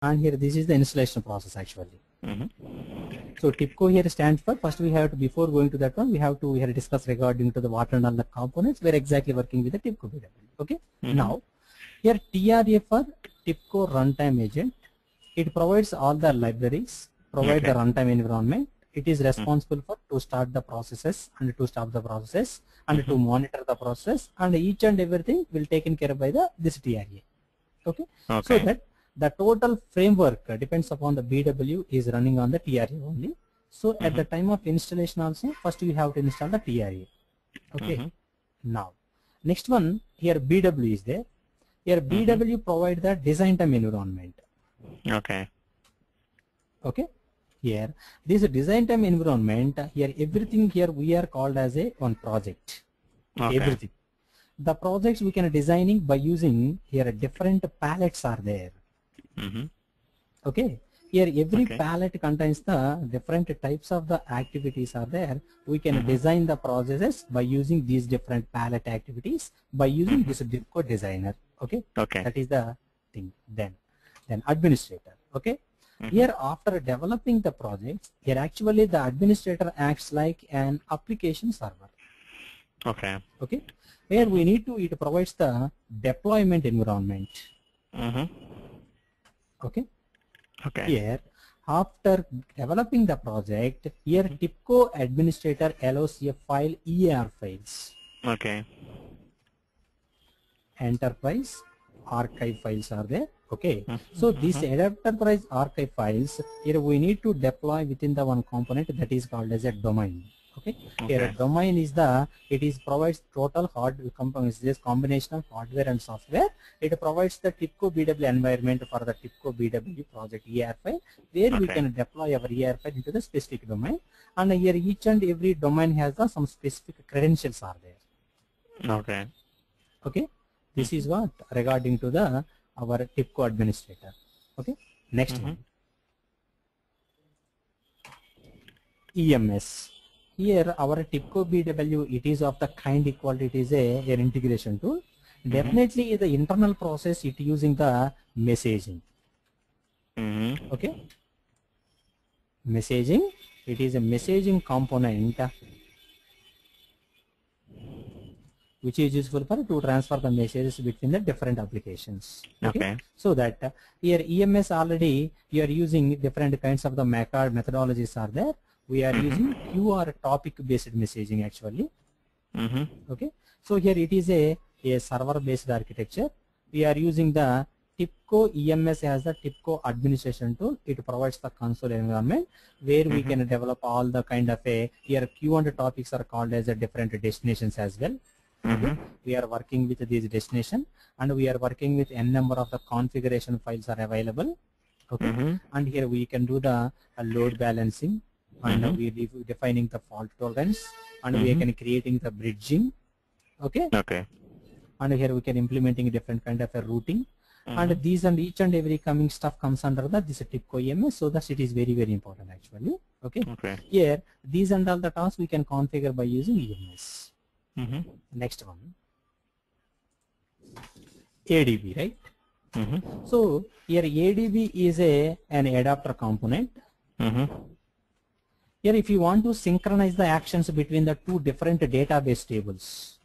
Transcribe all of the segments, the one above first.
and here this is the installation process actually. So Tibco here stands for, first we have to, before going to that one, we have to here discuss regarding to the what and all the components. We are exactly working with the Tibco BW. Okay. Now here TRA for Tibco runtime agent. It provides all the libraries, provide the runtime environment. It is responsible for to start the processes and to stop the process and to monitor the process, and each and everything will taken care of by the this TRA. Okay. So that the total framework depends upon the BW is running on the TRA only. So at the time of installation also, first we have to install the TRA. Okay. Now, next one here BW is there. Here BW provide the design time environment. Okay. Okay. Here this design time environment, here everything here we are called as a one project. Everything. The projects we can designing by using here different palettes are there. Okay. Here every palette contains the different types of the activities are there. We can design the processes by using these different palette activities by using this Tibco designer. Okay. That is the thing. Then administrator. Okay. Here after developing the projects, here actually the administrator acts like an application server. Okay. Here we need to, it provides the deployment environment. Okay. Here after developing the project, here Tibco administrator allows a file EAR files. Enterprise archive files are there. Okay. So these enterprise archive files, here we need to deploy within the one component that is called as a domain. Okay. Here a domain is the, it is provides total hardware components, this combination of hardware and software. It provides the Tibco BW environment for the Tibco BW project EAR file, where we can deploy our EAR file into the specific domain, and here each and every domain has the some specific credentials are there. Okay. This is what regarding to the our Tibco administrator. Okay. Next one. EMS. Here our Tibco BW, it is of the kind equal, it is an integration tool. Definitely the internal process it using the messaging. Okay. Messaging, it is a messaging component which is useful for to transfer the messages between the different applications. Okay. So that here EMS already you are using different kinds of the methodologies are there. We are using QR topic based messaging actually. Okay. So here it is a server based architecture. We are using the Tibco EMS as the Tibco administration tool. It provides the console environment where we can develop all the kind of a, here Q&A topics are called as a different destinations as well. Okay. We are working with these destination, and we are working with n number of the configuration files are available. Okay. And here we can do the load balancing, and we are defining the fault tolerance, and we can creating the bridging. Okay. And here we can implementing different kind of a routing, and these and each and every coming stuff comes under the this Tibco EMS, so that it is very important actually. Okay. Here these and all the tasks we can configure by using EMS. Next one, ADB, right? So here ADB is an adapter component. Here if you want to synchronize the actions between the two different database tables,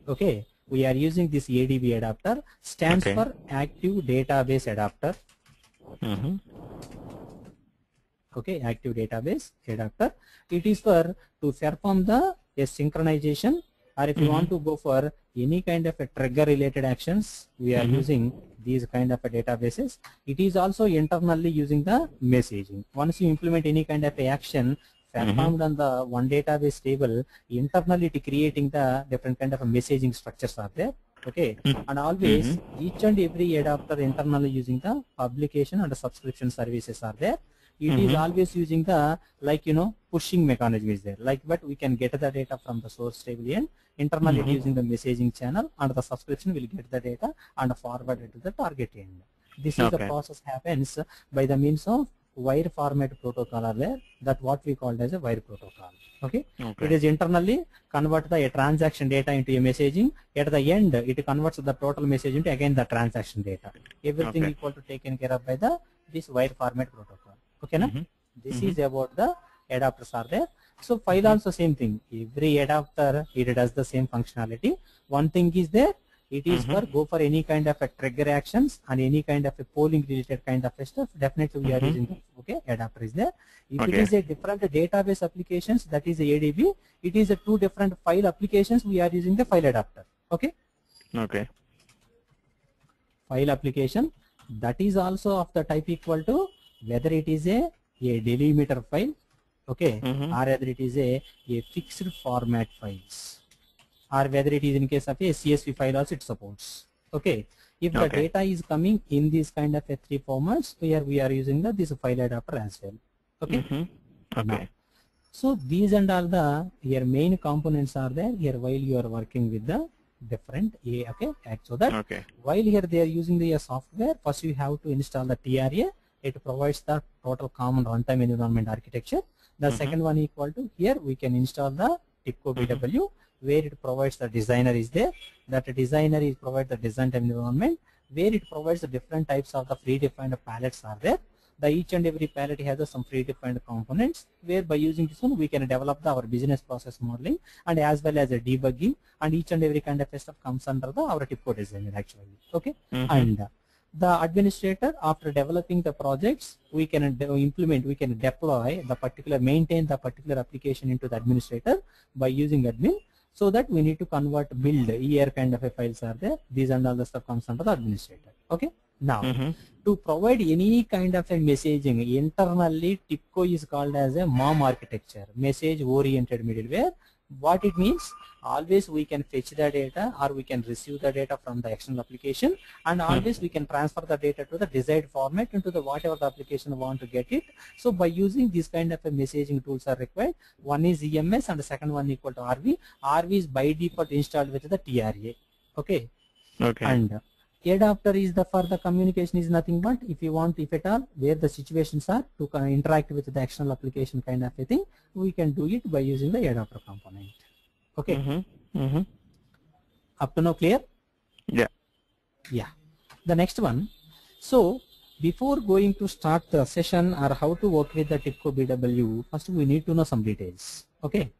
okay, we are using this ADB adapter, stands for Active Database Adapter. Okay, Active Database Adapter. It is for to perform the synchronization, or if you want to go for any kind of a trigger related actions, we are using these kind of a databases. It is also internally using the messaging. Once you implement any kind of a action performed on the one database table, internally it creating the different kind of a messaging structures are there. Okay. And always each and every adapter internally using the publication and the subscription services are there. It is always using the, like, you know, pushing mechanism is there, like, but we can get the data from the source table and internally using the messaging channel, and the subscription will get the data and forward it to the target end. This is the process happens by the means of wire format protocol are there, that what we called as a wire protocol. Okay. It is internally convert the transaction data into a messaging. At the end, it converts the total message into again the transaction data. Everything equal to taken care of by the this wire format protocol. Okay, na? This is about the adapters are there. So file also same thing. Every adapter it does the same functionality. One thing is there. It is for go for any kind of a trigger actions and any kind of a polling related kind of stuff. Definitely we are using adapter is there. If it is a different database applications, that is a ADB. It is a two different file applications. We are using the file adapter. Okay. File application, that is also of the type equal to whether it is a delimiter file, okay, or whether it is a fixed format files, or whether it is in case of a CSV file also it supports. Okay. If the data is coming in this kind of a three formats, here we are using this file adapter as well. Okay. Now, so these and all the your main components are there here while you are working with the different so that while here they are using the software, first you have to install the TRA. It provides the total common runtime environment architecture. The second one equal to here we can install the Tibco BW, where it provides the designer is there. That designer is provide the design time environment, where it provides the different types of the predefined palettes are there. The each and every palette has some predefined components, where by using this one we can develop our business process modeling and as well as a debugging, and each and every kind of stuff comes under our Tibco designer actually. Okay. And the administrator, after developing the projects, we can implement, we can deploy the particular, maintain the particular application into the administrator by using admin. So that we need to convert, build, ER kind of a files are there. These and all the stuff comes under the administrator. Okay. Now, to provide any kind of a messaging internally, Tibco is called as a MOM architecture, message oriented middleware. What it means, always we can fetch the data or we can receive the data from the external application, and always we can transfer the data to the desired format into the whatever the application want to get it. So by using this kind of a messaging tools are required. One is EMS and the second one equal to RV. RV is by default installed with the TRA. Okay. And adapter is the for the communication is nothing but if you want, if at all, where the situations are to interact with the external application kind of a thing, we can do it by using the adapter component. Okay. Up to now clear? Yeah. The next one. So before going to start the session or how to work with the Tibco BW, first we need to know some details. Okay.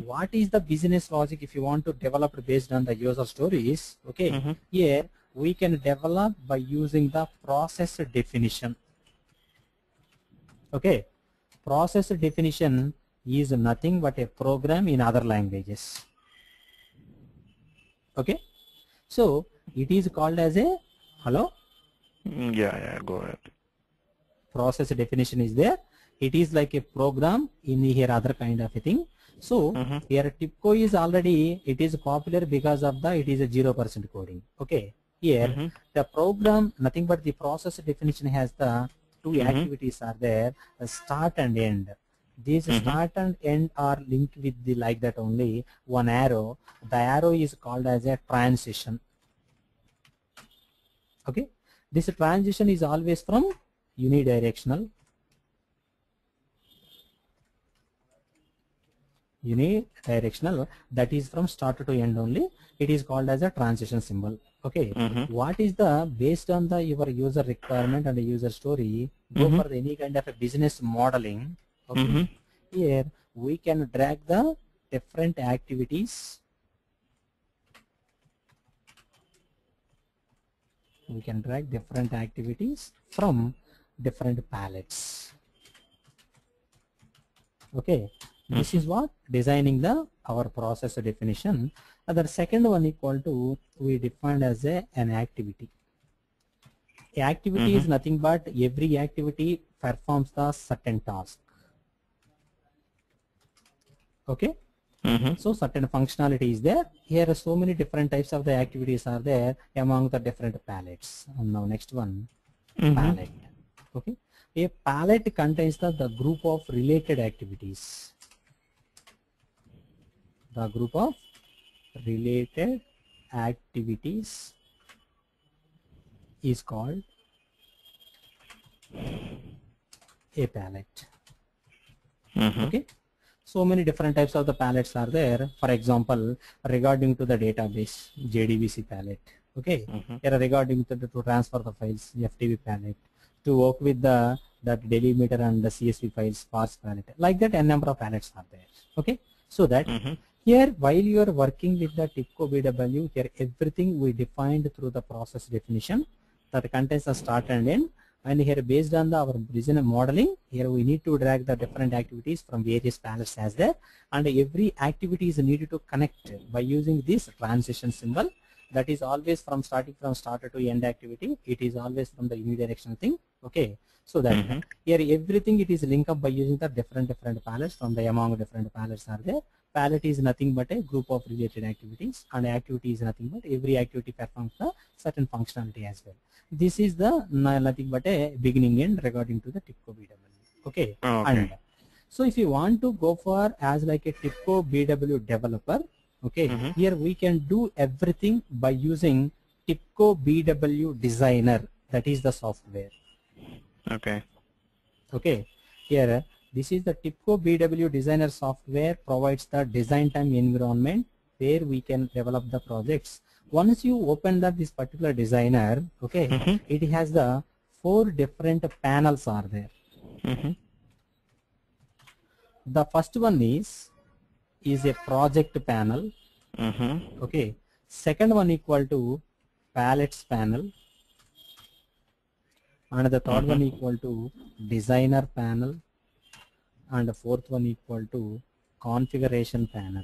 What is the business logic if you want to develop based on the user stories? Okay. Here we can develop by using the process definition. Okay. Process definition is nothing but a program in other languages. Okay. So it is called as a hello. Yeah, go ahead. Process definition is there. It is like a program in here other kind of a thing. So here Tibco is already, it is popular because of the it is a 0% coding. Okay. Here the program nothing but the process definition has the two activities are there, start and end. These start and end are linked with the like that only one arrow. The arrow is called as a transition. Okay. This transition is always from unidirectional. Unidirectional, that is from start to end only. It is called as a transition symbol. Okay. What is the based on the your user requirement and the user story, go for any kind of a business modeling. Okay. Here we can drag the different activities. We can drag different activities from different palettes. Okay. This is what designing the our process definition. The second one equal to we defined as an activity. A activity is nothing but every activity performs the certain task. Okay. So certain functionality is there. Here are so many different types of the activities are there among the different palettes. And now next one, palette. Okay. A palette contains the group of related activities. The group of related activities is called a palette. Okay, so many different types of the palettes are there. For example, regarding to the database, JDBC palette. Okay, here regarding to transfer the files, FTP palette. To work with the that delimiter and the CSV files, parse palette. Like that, n number of palettes are there. Okay, so that here while you are working with the Tibco BW, here everything we defined through the process definition that contains a start and end. And here based on our business modeling, here we need to drag the different activities from various palettes as there, and every activity is needed to connect by using this transition symbol. That is always from starting from starter to end activity. It is always from the unidirectional thing. Okay, so that here everything it is linked up by using the different palettes. From the among different palettes are there. Palette is nothing but a group of related activities, and activity is nothing but every activity performs the certain functionality as well. This is the nothing but a beginning end regarding to the Tibco BW. Okay. And so if you want to go for as like a Tibco BW developer, okay, here we can do everything by using Tibco BW Designer. That is the software. Okay. Okay, here this is the Tibco BW Designer software, provides the design time environment where we can develop the projects. Once you open that this particular designer, okay, it has the 4 different panels are there. The first one is a project panel. Okay, second one equal to palettes panel, and the third one equal to designer panel, and the fourth one equal to configuration panel.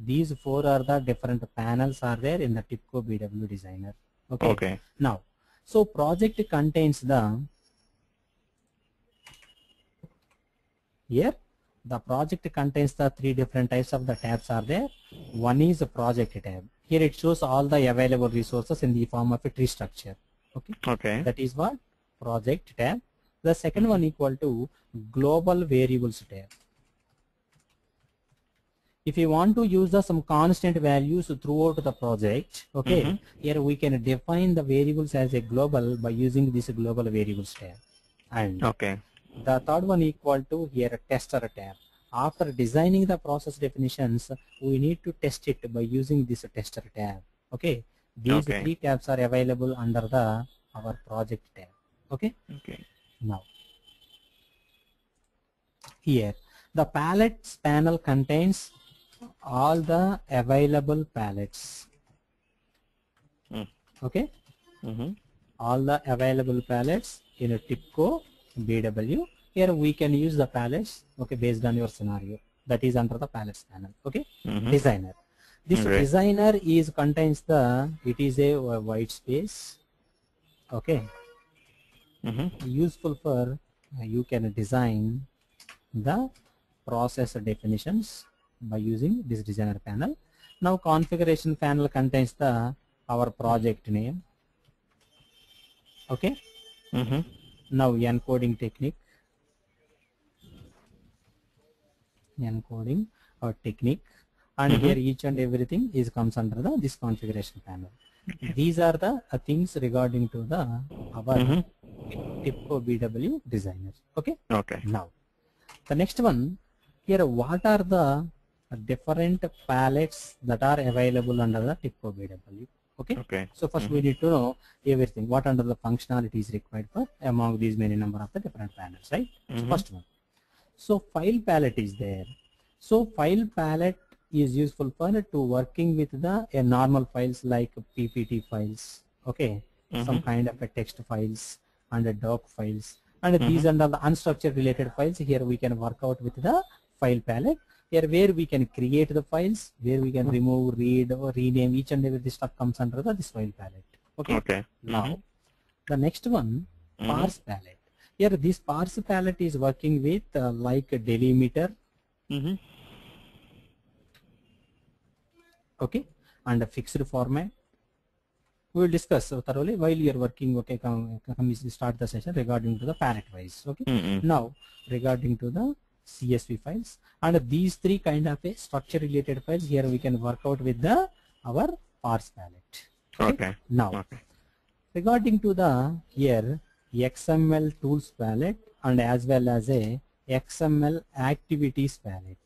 These 4 are the different panels are there in the Tibco BW Designer. Okay. Now, so project contains the here the project contains the 3 different types of the tabs are there. One is a project tab. Here it shows all the available resources in the form of a tree structure. Okay. That is what project tab. The second one equal to global variables tab. If you want to use the some constant values throughout the project, okay, here we can define the variables as a global by using this global variables tab. And the third one equal to here a tester tab. After designing the process definitions, we need to test it by using this tester tab. Okay, these 3 tabs are available under the our project tab. Okay. Now, here the palettes panel contains all the available palettes. Okay. All the available palettes in a Tibco BW. Here we can use the palettes, okay, based on your scenario. That is under the palettes panel. Okay. Designer. This designer is contains the, it is a white space. Okay. Useful for you can design the process definitions by using this designer panel. Now configuration panel contains the our project name. Okay. Now encoding technique. Encoding or technique, and here each and everything is comes under the this configuration panel. These are the things regarding to the our Tibco BW designer. Okay. Now the next one here, what are the different palettes that are available under the Tibco BW? Okay. So first we need to know everything, what under the functionality is required for among these many number of the different panels, right? So first one, so file palette is there. So file palette is useful for to working with the normal files like PPT files, okay, some kind of a text files and a doc files, and these under the unstructured related files. Here we can work out with the file palette. Here where we can create the files, where we can remove, read or rename, each and every stuff comes under the this file palette. Okay. Now the next one, parse palette. Here this parse palette is working with like a delimiter, okay, and a fixed format. We will discuss thoroughly while you are working. Okay, come start the session regarding to the palette wise. Okay. Now regarding to the CSV files, and these 3 kind of a structure related files, here we can work out with the our parse palette. Okay. Now regarding to the here XML tools palette and as well as a XML activities palette.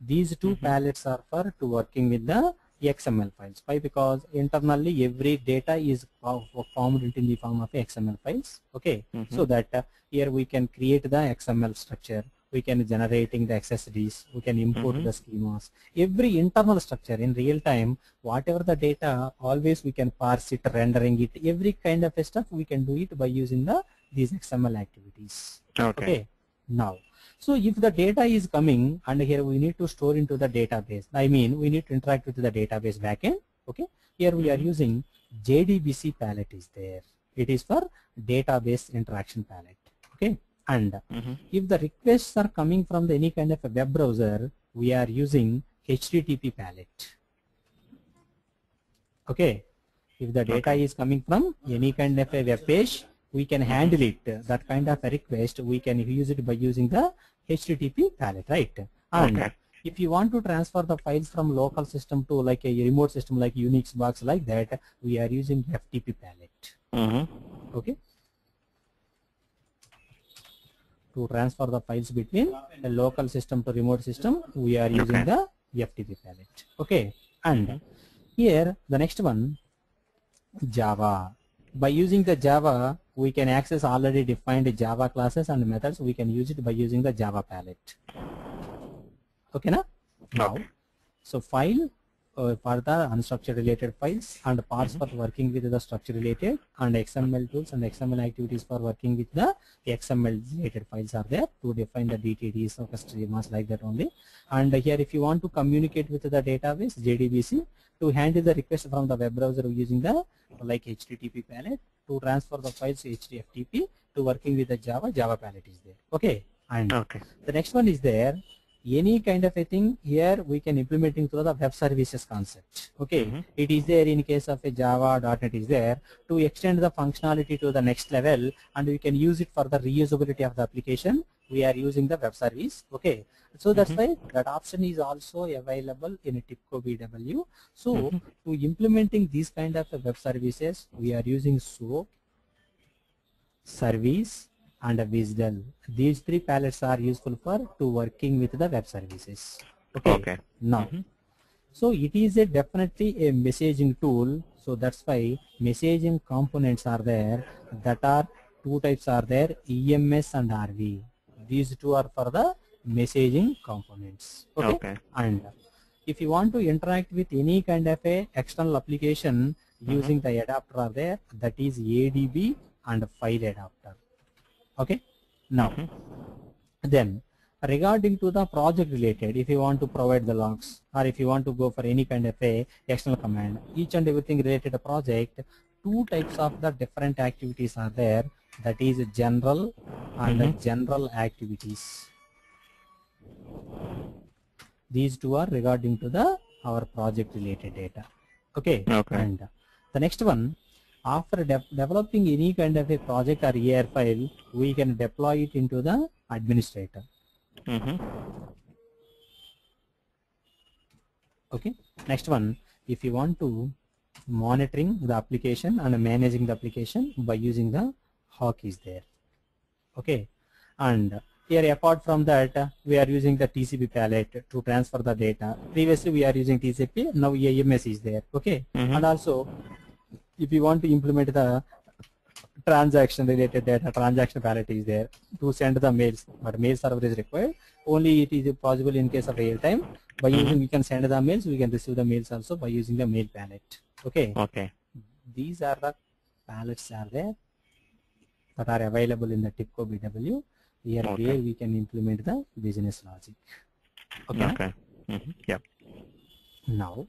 These two palettes are for to working with the XML files. Why? Because internally every data is formed in the form of XML files. Okay, so that here we can create the XML structure. We can generating the XSDs. We can import the schemas. Every internal structure in real time, whatever the data, always we can parse it, rendering it. Every kind of stuff we can do it by using these XML activities. Okay. Now, so if the data is coming and here we need to store into the database, I mean we need to interact with the database backend. Okay, here we are using JDBC palette is there. It is for database interaction palette. Okay, and if the requests are coming from any kind of a web browser, we are using HTTP palette. Okay, if the data is coming from any kind of a web page, we can handle it. That kind of a request we can use it by using the HTTP palette, right? And if you want to transfer the files from local system to like a remote system like Unix box like that, we are using FTP palette. Okay. To transfer the files between a local system to remote system, we are using the FTP palette. Okay. And here the next one, Java. By using the Java, we can access already defined Java classes and methods. We can use it by using the Java palette. Okay, na? Now, so file for the unstructured related files, and parts for working with the structure related, and XML tools and XML activities for working with the XML related files are there to define the DTDs or schemas like that only. And here if you want to communicate with the database, JDBC, to handle the request from the web browser using the like HTTP palette, to transfer the files to HTTP, to working with the Java palette is there. Okay, and the next one is there. Any kind of a thing here we can implementing through the web services concept. Okay, it is there in case of a Java.NET is there to extend the functionality to the next level, and we can use it for the reusability of the application. We are using the web service. Okay, so that's why that option is also available in a Tibco BW. So to implementing these kind of web services, we are using SOAP, Service, and Wisdom. These three palettes are useful for to working with the web services. Okay. Now, so it is a definitely a messaging tool. So that's why messaging components are there. That are two types are there, EMS and RV. These two are for the messaging components. Okay. And if you want to interact with any kind of a external application using the adapter are there, that is ADB and file adapter. Okay. Now, then regarding to the project related, if you want to provide the logs or if you want to go for any kind of a external command, each and everything related to project, two types of the different activities are there. That is general and general activities. These two are regarding to the our project related data. Okay. And the next one, after developing any kind of a project or ER file, we can deploy it into the administrator. Okay. Next one, if you want to monitoring the application and managing the application by using the Hawk is there. Okay. And here apart from that, we are using the TCP palette to transfer the data. Previously we are using TCP, now AMS is there. Okay. And also, if you want to implement the transaction related data, transaction palette is there to send the mails, but mail server is required. Only it is possible in case of real time. By using, we can send the mails, we can receive the mails also by using the mail palette. Okay. These are the palettes are there that are available in the Tibco BW. Here where we can implement the business logic. Okay. Yep. Now,